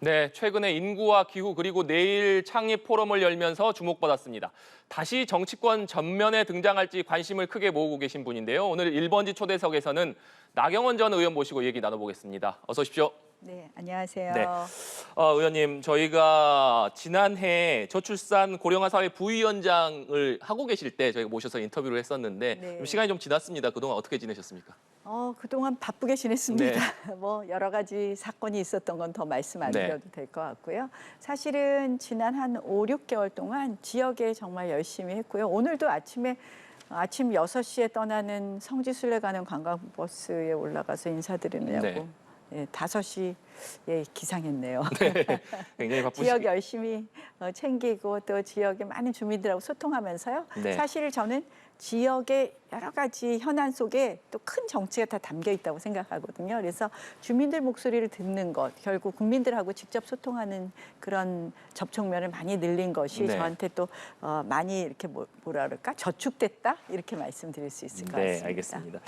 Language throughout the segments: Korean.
네, 최근에 인구와 기후 그리고 내일 창립 포럼을 열면서 주목받았습니다. 다시 정치권 전면에 등장할지 관심을 크게 모으고 계신 분인데요. 오늘 1번지 초대석에서는 나경원 전 의원 모시고 얘기 나눠보겠습니다. 어서 오십시오. 네, 안녕하세요. 네, 의원님, 저희가 지난해 저출산 고령화 사회 부위원장을 하고 계실 때 저희가 모셔서 인터뷰를 했었는데 네. 시간이 좀 지났습니다. 그동안 어떻게 지내셨습니까? 그동안 바쁘게 지냈습니다. 뭐 여러 가지 사건이 있었던 건 더 말씀 안 네. 드려도 될 것 같고요. 사실은 지난 한 5, 6개월 동안 지역에 정말 열심히 했고요. 오늘도 아침 6시에 떠나는 성지순례 가는 관광버스에 올라가서 인사드리느냐고 네. 5시에 기상했네요. 굉장히 바쁘시 지역 열심히 챙기고 또 지역의 많은 주민들하고 소통하면서요. 네. 사실 저는 지역의 여러 가지 현안 속에 또 큰 정치가 다 담겨 있다고 생각하거든요. 그래서 주민들 목소리를 듣는 것, 결국 국민들하고 직접 소통하는 그런 접촉면을 많이 늘린 것이 네. 저한테 또 많이 이렇게 뭐라 그럴까? 저축됐다? 이렇게 말씀드릴 수 있을 것 같습니다. 네, 알겠습니다.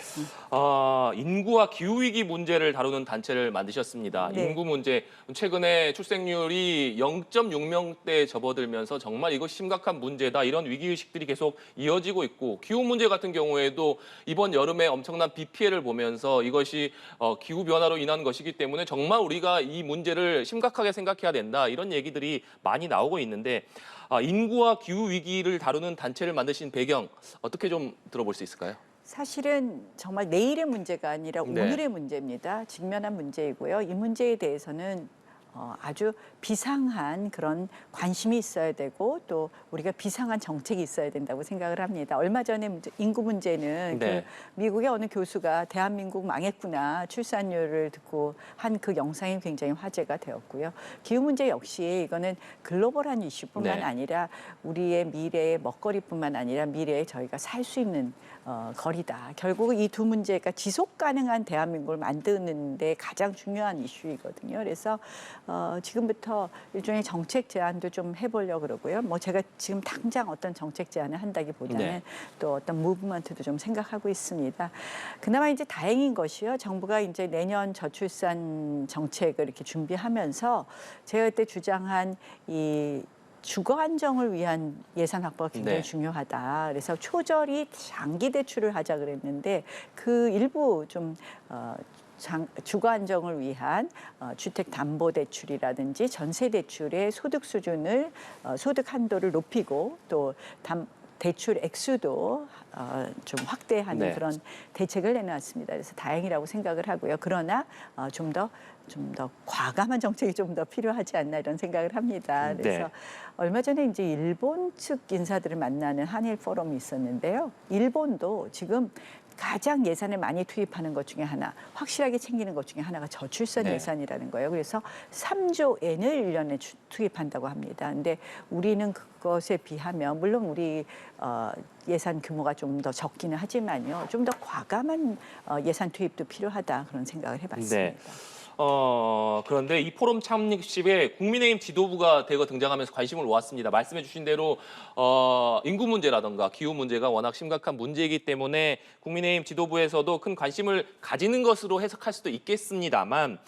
인구와 기후위기 문제를 다루는 단체를 만드셨습니다. 네. 인구 문제, 최근에 출생률이 0.6명대에 접어들면서 정말 이거 심각한 문제다. 이런 위기의식들이 계속 이어지고 있고 기후 문제 같은 경우에도 이번 여름에 엄청난 비 피해를 보면서 이것이 기후변화로 인한 것이기 때문에 정말 우리가 이 문제를 심각하게 생각해야 된다. 이런 얘기들이 많이 나오고 있는데 인구와 기후 위기를 다루는 단체를 만드신 배경 어떻게 좀 들어볼 수 있을까요? 사실은 정말 내일의 문제가 아니라 네. 오늘의 문제입니다. 직면한 문제이고요. 이 문제에 대해서는 아주 비상한 그런 관심이 있어야 되고 또 우리가 비상한 정책이 있어야 된다고 생각을 합니다. 얼마 전에 인구 문제는 네. 그 미국의 어느 교수가 대한민국 망했구나 출산율을 듣고 한 그 영상이 굉장히 화제가 되었고요. 기후 문제 역시 이거는 글로벌한 이슈뿐만 네. 아니라 우리의 미래의 먹거리뿐만 아니라 미래에 저희가 살 수 있는 거리다. 결국 이 두 문제가 지속 가능한 대한민국을 만드는 데 가장 중요한 이슈이거든요. 그래서 지금부터 일종의 정책 제안도 좀 해보려고 그러고요. 뭐 제가 지금 당장 어떤 정책 제안을 한다기보다는 네. 또 어떤 무브먼트도 좀 생각하고 있습니다. 그나마 이제 다행인 것이요. 정부가 이제 내년 저출산 정책을 이렇게 준비하면서 제가 그때 주장한 이 주거 안정을 위한 예산 확보가 굉장히 네. 중요하다. 그래서 초저리 장기 대출을 하자 그랬는데 그 일부 좀 주거 안정을 위한 주택 담보 대출이라든지 전세 대출의 소득 수준을 소득 한도를 높이고 또 대출 액수도 좀 확대하는 네. 그런 대책을 내놨습니다. 그래서 다행이라고 생각을 하고요. 그러나 좀 더 과감한 정책이 좀 더 필요하지 않나 이런 생각을 합니다. 그래서 네. 얼마 전에 이제 일본 측 인사들을 만나는 한일 포럼이 있었는데요. 일본도 지금 가장 예산을 많이 투입하는 것 중에 하나, 확실하게 챙기는 것 중에 하나가 저출산 네. 예산이라는 거예요. 그래서 3조 엔을 1년에 투입한다고 합니다. 근데 우리는 그것에 비하면 물론 우리 예산 규모가 좀 더 적기는 하지만요. 좀 더 과감한 예산 투입도 필요하다 그런 생각을 해봤습니다. 네. 그런데 이 포럼 창립식에 국민의힘 지도부가 대거 등장하면서 관심을 모았습니다. 말씀해 주신 대로 인구 문제라든가 기후 문제가 워낙 심각한 문제이기 때문에 국민의힘 지도부에서도 큰 관심을 가지는 것으로 해석할 수도 있겠습니다만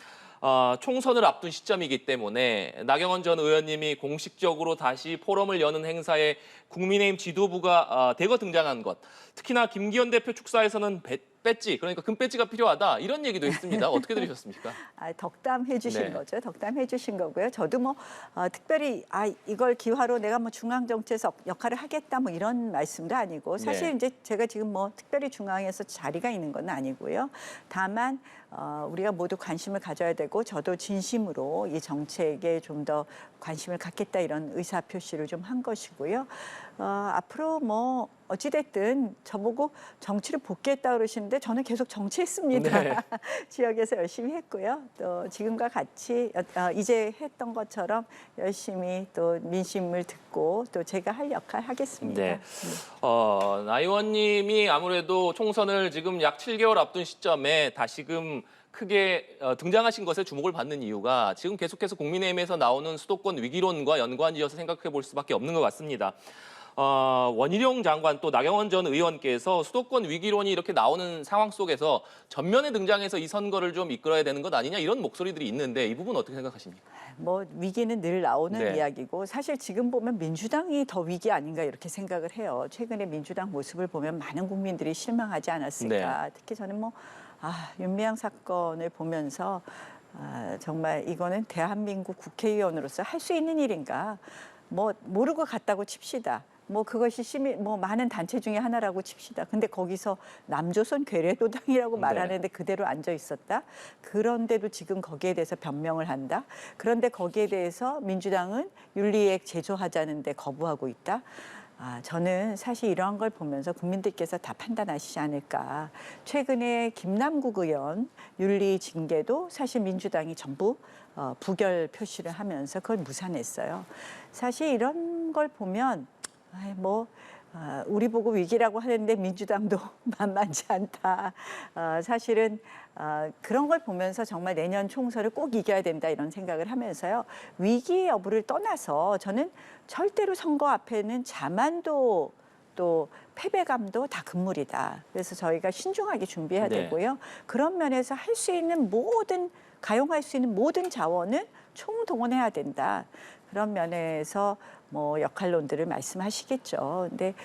총선을 앞둔 시점이기 때문에 나경원 전 의원님이 공식적으로 다시 포럼을 여는 행사에 국민의힘 지도부가 대거 등장한 것, 특히나 김기현 대표 축사에서는 배지, 그러니까 금 배지가 필요하다 이런 얘기도 있습니다. 어떻게 들으셨습니까? 덕담해 주신 네. 거죠. 덕담해 주신 거고요. 저도 뭐 특별히 이걸 기화로 내가 뭐 중앙 정치에서 역할을 하겠다 뭐 이런 말씀도 아니고 사실 네. 이제 제가 지금 뭐 특별히 중앙에서 자리가 있는 건 아니고요. 다만 우리가 모두 관심을 가져야 되고 저도 진심으로 이 정책에 좀 더 관심을 갖겠다 이런 의사 표시를 좀 한 것이고요. 앞으로 뭐 어찌됐든 저보고 정치를 복귀했다 그러시는데 저는 계속 정치했습니다. 네. 지역에서 열심히 했고요. 또 지금과 같이 이제 했던 것처럼 열심히 또 민심을 듣고 또 제가 할 역할 하겠습니다. 네. 나 의원님이 아무래도 총선을 지금 약 7개월 앞둔 시점에 다시금 크게 등장하신 것에 주목을 받는 이유가 지금 계속해서 국민의힘에서 나오는 수도권 위기론과 연관지어서 생각해 볼 수밖에 없는 것 같습니다. 원희룡 장관 또 나경원 전 의원께서 수도권 위기론이 이렇게 나오는 상황 속에서 전면에 등장해서 이 선거를 좀 이끌어야 되는 것 아니냐 이런 목소리들이 있는데 이 부분 어떻게 생각하십니까? 뭐 위기는 늘 나오는 네. 이야기고 사실 지금 보면 민주당이 더 위기 아닌가 이렇게 생각을 해요. 최근에 민주당 모습을 보면 많은 국민들이 실망하지 않았을까. 네. 특히 저는 윤미향 사건을 보면서 정말 이거는 대한민국 국회의원으로서 할 수 있는 일인가. 모르고 갔다고 칩시다. 그것이 많은 단체 중에 하나라고 칩시다. 근데 거기서 남조선 괴뢰도당이라고 네. 말하는데 그대로 앉아 있었다. 그런데도 지금 거기에 대해서 변명을 한다. 그런데 거기에 대해서 민주당은 윤리액 제조하자는데 거부하고 있다. 저는 사실 이러한 걸 보면서 국민들께서 다 판단하시지 않을까. 최근에 김남국 의원 윤리 징계도 사실 민주당이 전부 부결 표시를 하면서 그걸 무산했어요. 사실 이런 걸 보면 우리 보고 위기라고 하는데 민주당도 만만치 않다. 사실은 그런 걸 보면서 정말 내년 총선을 꼭 이겨야 된다 이런 생각을 하면서요. 위기 여부를 떠나서 저는 절대로 선거 앞에는 자만도 또 패배감도 다 금물이다. 그래서 저희가 신중하게 준비해야 네. 되고요. 그런 면에서 할 수 있는 가용할 수 있는 모든 자원은 총동원해야 된다. 그런 면에서 역할론들을 말씀하시겠죠. 근데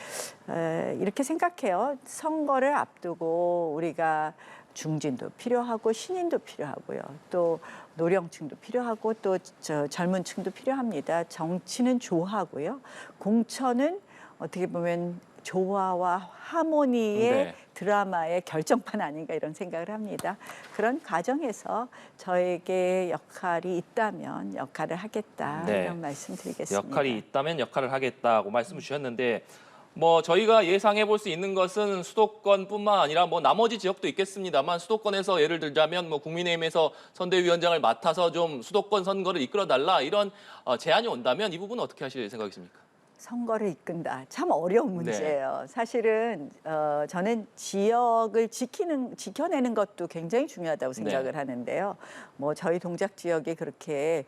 이렇게 생각해요. 선거를 앞두고 우리가 중진도 필요하고 신인도 필요하고요. 또 노령층도 필요하고 또 젊은 층도 필요합니다. 정치는 조화고요. 공천은 어떻게 보면 조화와 하모니의 네. 드라마의 결정판 아닌가 이런 생각을 합니다. 그런 과정에서 저에게 역할이 있다면 역할을 하겠다 네. 이런 말씀 드리겠습니다. 역할이 있다면 역할을 하겠다고 말씀을 주셨는데 저희가 예상해 볼 수 있는 것은 수도권뿐만 아니라 나머지 지역도 있겠습니다만 수도권에서 예를 들자면 국민의힘에서 선대위원장을 맡아서 좀 수도권 선거를 이끌어 달라 이런 제안이 온다면 이 부분은 어떻게 하실 생각이십니까? 선거를 이끈다. 참 어려운 문제예요. 사실은 저는 지역을 지켜내는 것도 굉장히 중요하다고 생각을 하는데요. 저희 동작 지역이 그렇게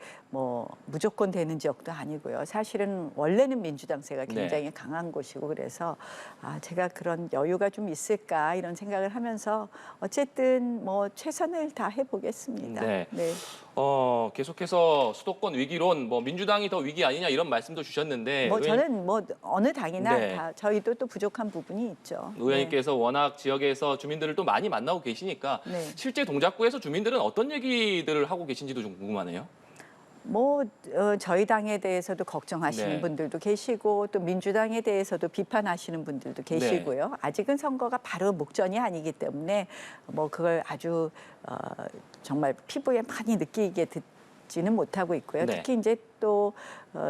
무조건 되는 지역도 아니고요. 사실은 원래는 민주당세가 굉장히 강한 곳이고 그래서 제가 그런 여유가 좀 있을까 이런 생각을 하면서 어쨌든 최선을 다해 보겠습니다. 네. 계속해서 수도권 위기론, 민주당이 더 위기 아니냐 이런 말씀도 주셨는데 저는 어느 당이나 네. 다 저희도 또 부족한 부분이 있죠. 의원님께서 워낙 지역에서 주민들을 또 많이 만나고 계시니까 네. 실제 동작구에서 주민들은 어떤 얘기들을 하고 계신지도 좀 궁금하네요. 저희 당에 대해서도 걱정하시는 네. 분들도 계시고 또 민주당에 대해서도 비판하시는 분들도 계시고요. 아직은 선거가 바로 목전이 아니기 때문에 그걸 아주 정말 피부에 많이 느끼게 듣지는 못하고 있고요. 네. 특히 이제 또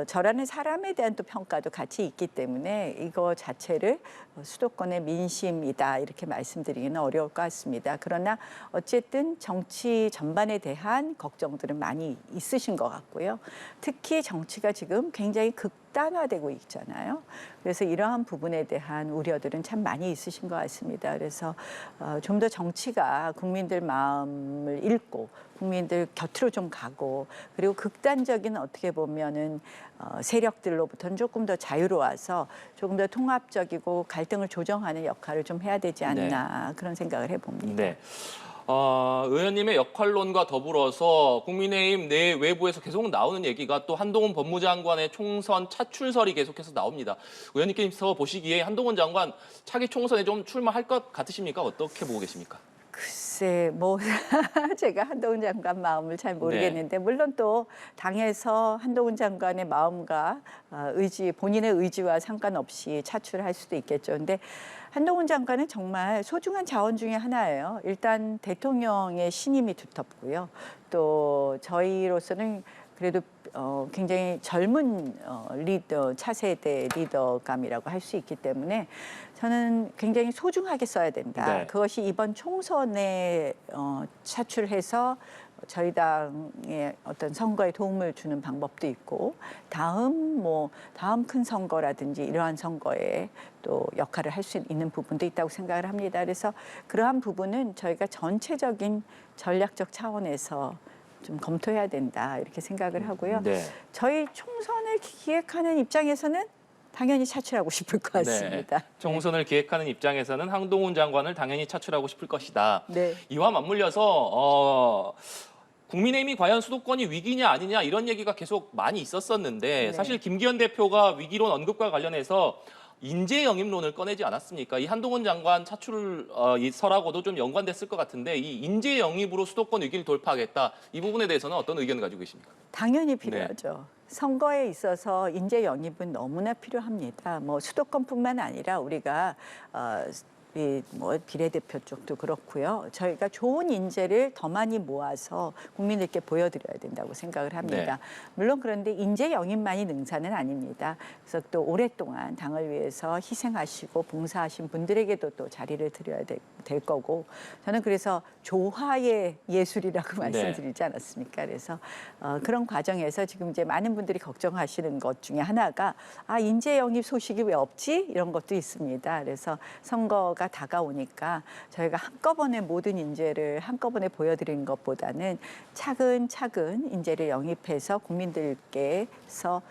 저라는 사람에 대한 또 평가도 같이 있기 때문에 이거 자체를 수도권의 민심이다 이렇게 말씀드리기는 어려울 것 같습니다. 그러나 어쨌든 정치 전반에 대한 걱정들은 많이 있으신 것 같고요. 특히 정치가 지금 굉장히 극단화되고 있잖아요. 그래서 이러한 부분에 대한 우려들은 참 많이 있으신 것 같습니다. 그래서 좀 더 정치가 국민들 마음을 읽고 국민들 곁으로 좀 가고 그리고 극단적인 어떻게 보면은 세력들로부터는 조금 더 자유로워서 조금 더 통합적이고 갈등을 조정하는 역할을 좀 해야 되지 않나 그런 생각을 해봅니다. 네. 의원님의 역할론과 더불어서 국민의힘 내 외부에서 계속 나오는 얘기가 또 한동훈 법무장관의 총선 차출설이 계속해서 나옵니다. 의원님께서 보시기에 한동훈 장관 차기 총선에 좀 출마할 것 같으십니까? 어떻게 보고 계십니까? 글쎄, 제가 한동훈 장관 마음을 잘 모르겠는데 물론 또 당에서 한동훈 장관의 마음과 의지, 본인의 의지와 상관없이 차출할 수도 있겠죠. 근데 한동훈 장관은 정말 소중한 자원 중에 하나예요. 일단 대통령의 신임이 두텁고요. 또 저희로서는 그래도 굉장히 젊은 차세대 리더감이라고 할 수 있기 때문에 저는 굉장히 소중하게 써야 된다. 네. 그것이 이번 총선에 차출해서 저희 당의 어떤 선거에 도움을 주는 방법도 있고 다음 큰 선거라든지 이러한 선거에 또 역할을 할 수 있는 부분도 있다고 생각을 합니다. 그래서 그러한 부분은 저희가 전체적인 전략적 차원에서 좀 검토해야 된다 이렇게 생각을 하고요. 네. 저희 총선을 기획하는 입장에서는 당연히 차출하고 싶을 것 같습니다. 총선을 기획하는 입장에서는 한동훈 장관을 당연히 차출하고 싶을 것이다. 네. 이와 맞물려서 국민의힘이 과연 수도권이 위기냐 아니냐 이런 얘기가 계속 많이 있었었는데 네. 사실 김기현 대표가 위기론 언급과 관련해서 인재 영입론을 꺼내지 않았습니까? 이 한동훈 장관 차출 이 설하고도 좀 연관됐을 것 같은데 이 인재 영입으로 수도권 위기를 돌파하겠다. 이 부분에 대해서는 어떤 의견을 가지고 계십니까? 당연히 필요하죠. 선거에 있어서 인재 영입은 너무나 필요합니다. 뭐 수도권뿐만 아니라 우리가 뭐 비례대표 쪽도 그렇고요. 저희가 좋은 인재를 더 많이 모아서 국민들께 보여드려야 된다고 생각을 합니다. 물론 그런데 인재 영입만이 능사는 아닙니다. 그래서 또 오랫동안 당을 위해서 희생하시고 봉사하신 분들에게도 또 자리를 드려야 될 거고 저는 그래서 조화의 예술이라고 말씀드리지 않았습니까? 그래서 그런 과정에서 지금 이제 많은 분들이 걱정하시는 것 중에 하나가 인재 영입 소식이 왜 없지? 이런 것도 있습니다. 그래서 선거가 다가오니까 저희가 한꺼번에 모든 인재를 한꺼번에 보여드리는 것보다는 차근차근 인재를 영입해서 국민들께서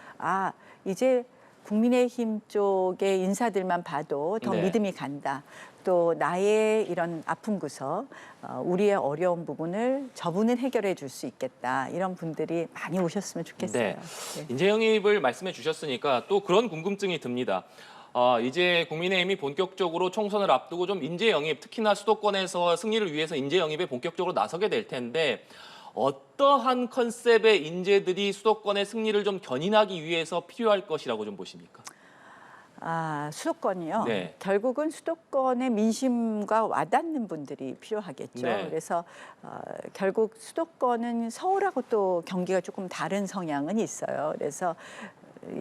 이제 국민의힘 쪽의 인사들만 봐도 더 믿음이 간다. 또 나의 이런 아픈 구석, 우리의 어려운 부분을 저분은 해결해 줄 수 있겠다. 이런 분들이 많이 오셨으면 좋겠어요. 네. 인재 영입을 말씀해 주셨으니까 또 그런 궁금증이 듭니다. 이제 국민의힘이 본격적으로 총선을 앞두고 좀 인재 영입, 특히나 수도권에서 승리를 위해서 인재 영입에 본격적으로 나서게 될 텐데 어떠한 컨셉의 인재들이 수도권의 승리를 좀 견인하기 위해서 필요할 것이라고 좀 보십니까? 수도권이요. 네. 결국은 수도권의 민심과 와닿는 분들이 필요하겠죠. 네. 그래서 결국 수도권은 서울하고 또 경기가 조금 다른 성향은 있어요. 그래서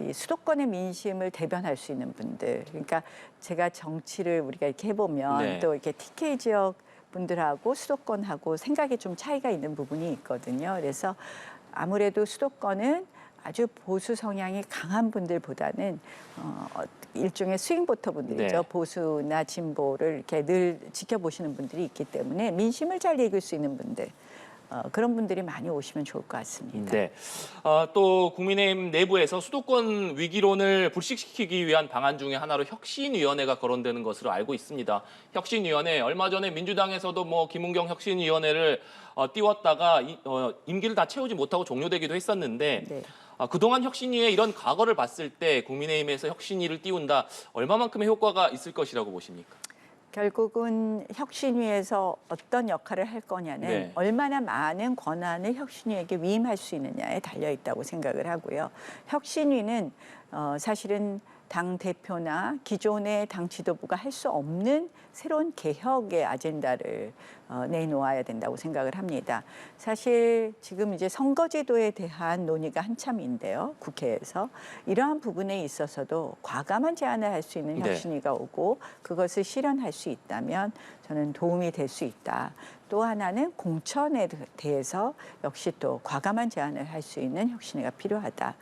이 수도권의 민심을 대변할 수 있는 분들. 그러니까 제가 정치를 우리가 이렇게 해보면 또 이렇게 TK 지역 분들하고 수도권하고 생각이 좀 차이가 있는 부분이 있거든요. 그래서 아무래도 수도권은 아주 보수 성향이 강한 분들보다는 일종의 스윙보터 분들이죠. 보수나 진보를 이렇게 늘 지켜보시는 분들이 있기 때문에 민심을 잘 읽을 수 있는 분들. 그런 분들이 많이 오시면 좋을 것 같습니다. 네. 또 국민의힘 내부에서 수도권 위기론을 불식시키기 위한 방안 중에 하나로 혁신위원회가 거론되는 것으로 알고 있습니다. 혁신위원회 얼마 전에 민주당에서도 뭐 김은경 혁신위원회를 띄웠다가 임기를 다 채우지 못하고 종료되기도 했었는데 그동안 혁신위의 이런 과거를 봤을 때 국민의힘에서 혁신위를 띄운다 얼마만큼의 효과가 있을 것이라고 보십니까? 결국은 혁신위에서 어떤 역할을 할 거냐는 얼마나 많은 권한을 혁신위에게 위임할 수 있느냐에 달려 있다고 생각을 하고요. 혁신위는 사실은 당 대표나 기존의 당 지도부가 할 수 없는 새로운 개혁의 아젠다를 내놓아야 된다고 생각을 합니다. 사실 지금 이제 선거제도에 대한 논의가 한참인데요. 국회에서 이러한 부분에 있어서도 과감한 제안을 할 수 있는 혁신위가 오고 그것을 실현할 수 있다면 저는 도움이 될 수 있다. 또 하나는 공천에 대해서 역시 또 과감한 제안을 할 수 있는 혁신위가 필요하다.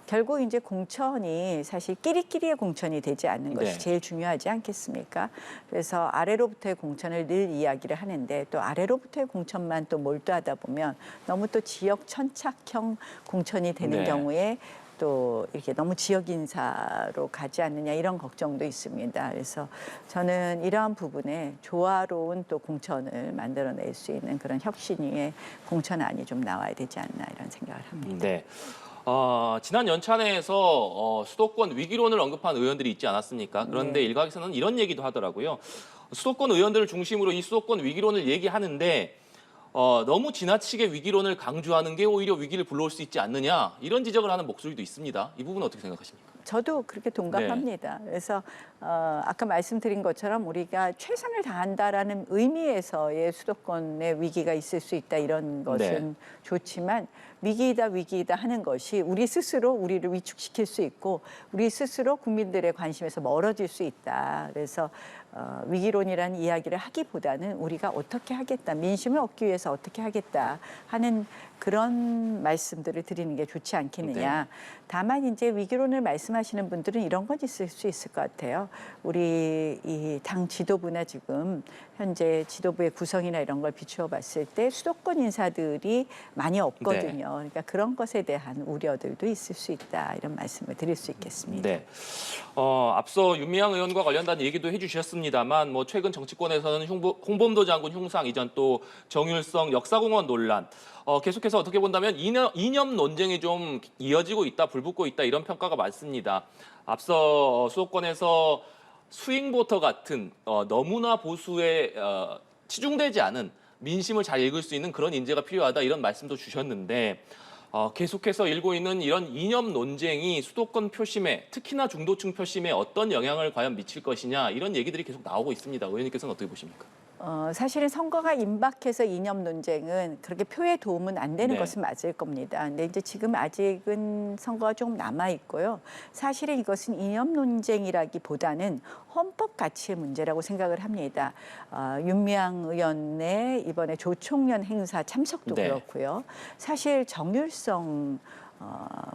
결국 이제 공천이 사실 끼리끼리의 공천이 되지 않는 것이 제일 중요하지 않겠습니까? 그래서 아래로부터의 공천을 늘 이야기를 하는데 또 아래로부터의 공천만 또 몰두하다 보면 너무 또 지역 천착형 공천이 되는 경우에 또 이렇게 너무 지역 인사로 가지 않느냐 이런 걱정도 있습니다. 그래서 저는 이러한 부분에 조화로운 또 공천을 만들어낼 수 있는 그런 혁신위의 공천안이 좀 나와야 되지 않나 이런 생각을 합니다. 네. 지난 연찬회에서 수도권 위기론을 언급한 의원들이 있지 않았습니까? 그런데 일각에서는 이런 얘기도 하더라고요. 수도권 의원들을 중심으로 이 수도권 위기론을 얘기하는데 너무 지나치게 위기론을 강조하는 게 오히려 위기를 불러올 수 있지 않느냐 이런 지적을 하는 목소리도 있습니다. 이 부분은 어떻게 생각하십니까? 저도 그렇게 동감합니다. 그래서 아까 말씀드린 것처럼 우리가 최선을 다한다라는 의미에서의 수도권의 위기가 있을 수 있다 이런 것은 좋지만 위기이다 하는 것이 우리 스스로 우리를 위축시킬 수 있고 우리 스스로 국민들의 관심에서 멀어질 수 있다. 그래서 위기론이라는 이야기를 하기보다는 우리가 어떻게 하겠다, 민심을 얻기 위해서 어떻게 하겠다 하는 그런 말씀들을 드리는 게 좋지 않겠느냐. 다만 이제 위기론을 말씀하시는 분들은 이런 건 있을 수 있을 것 같아요. 우리 이 당 지도부나 지금 현재 지도부의 구성이나 이런 걸 비추어 봤을 때 수도권 인사들이 많이 없거든요. 있거든요. 그러니까 그런 것에 대한 우려들도 있을 수 있다 이런 말씀을 드릴 수 있겠습니다. 네. 앞서 윤미향 의원과 관련된 얘기도 해주셨습니다만 뭐 최근 정치권에서는 홍범도 장군 흉상 이전 또 정율성 역사공원 논란 계속해서 어떻게 본다면 이념 논쟁이 좀 이어지고 있다, 불붙고 있다 이런 평가가 많습니다. 앞서 수도권에서 스윙보터 같은 너무나 보수에 치중되지 않은 민심을 잘 읽을 수 있는 그런 인재가 필요하다 이런 말씀도 주셨는데 계속해서 일고 있는 이런 이념 논쟁이 수도권 표심에 특히나 중도층 표심에 어떤 영향을 과연 미칠 것이냐 이런 얘기들이 계속 나오고 있습니다. 의원님께서는 어떻게 보십니까? 사실은 선거가 임박해서 이념 논쟁은 그렇게 표에 도움은 안 되는 네. 것은 맞을 겁니다. 근데 이제 지금 아직은 선거가 조금 남아 있고요. 사실은 이것은 이념 논쟁이라기보다는 헌법 가치의 문제라고 생각을 합니다. 윤미향 의원의 이번에 조총련 행사 참석도 네. 그렇고요. 사실 정율성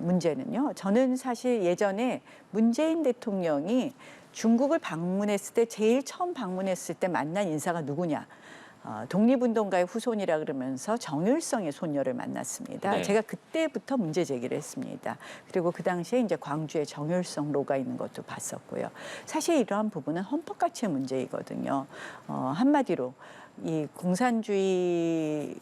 문제는요. 저는 사실 예전에 문재인 대통령이 중국을 방문했을 때 제일 처음 방문했을 때 만난 인사가 누구냐. 독립운동가의 후손이라 그러면서 정율성의 손녀를 만났습니다. 네. 제가 그때부터 문제 제기를 했습니다. 그리고 그 당시에 이제 광주에 정율성로가 있는 것도 봤었고요. 사실 이러한 부분은 헌법 가치의 문제이거든요. 한마디로 이 공산주의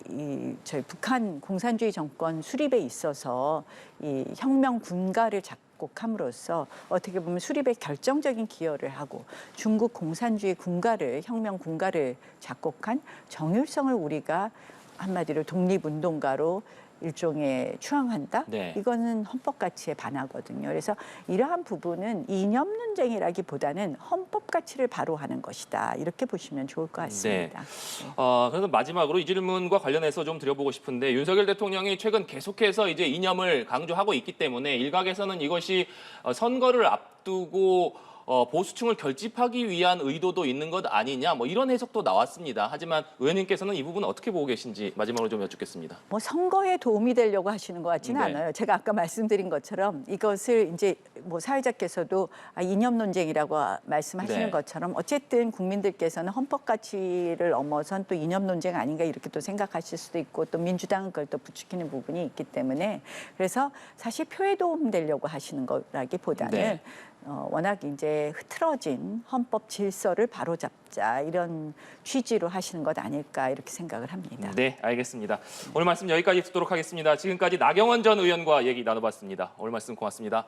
저희 북한 공산주의 정권 수립에 있어서 이 혁명 군가를 작곡함으로써 어떻게 보면 수립에 결정적인 기여를 하고 중국 공산주의 군가를 혁명 군가를 작곡한 정율성을 우리가 한마디로 독립운동가로 일종의 추앙한다? 네. 이거는 헌법 가치에 반하거든요. 그래서 이러한 부분은 이념 논쟁이라기보다는 헌법 가치를 바로하는 것이다. 이렇게 보시면 좋을 것 같습니다. 그래서 마지막으로 이 질문과 관련해서 좀 드려보고 싶은데 윤석열 대통령이 최근 계속해서 이제 이념을 강조하고 있기 때문에 일각에서는 이것이 선거를 앞두고 보수층을 결집하기 위한 의도도 있는 것 아니냐 뭐 이런 해석도 나왔습니다. 하지만 의원님께서는 이 부분 어떻게 보고 계신지 마지막으로 좀 여쭙겠습니다. 뭐 선거에 도움이 되려고 하시는 것 같지는 네. 않아요. 제가 아까 말씀드린 것처럼 이것을 이제 뭐 사회자께서도 이념 논쟁이라고 말씀하시는 네. 것처럼 어쨌든 국민들께서는 헌법 가치를 넘어선 또 이념 논쟁 아닌가 이렇게 또 생각하실 수도 있고 또 민주당은 그걸 또 부추기는 부분이 있기 때문에 그래서 사실 표에 도움 되려고 하시는 거라기보다는 네. 워낙 이제 흐트러진 헌법 질서를 바로잡자 이런 취지로 하시는 것 아닐까 이렇게 생각을 합니다. 네, 알겠습니다. 오늘 말씀 여기까지 듣도록 하겠습니다. 지금까지 나경원 전 의원과 얘기 나눠봤습니다. 오늘 말씀 고맙습니다.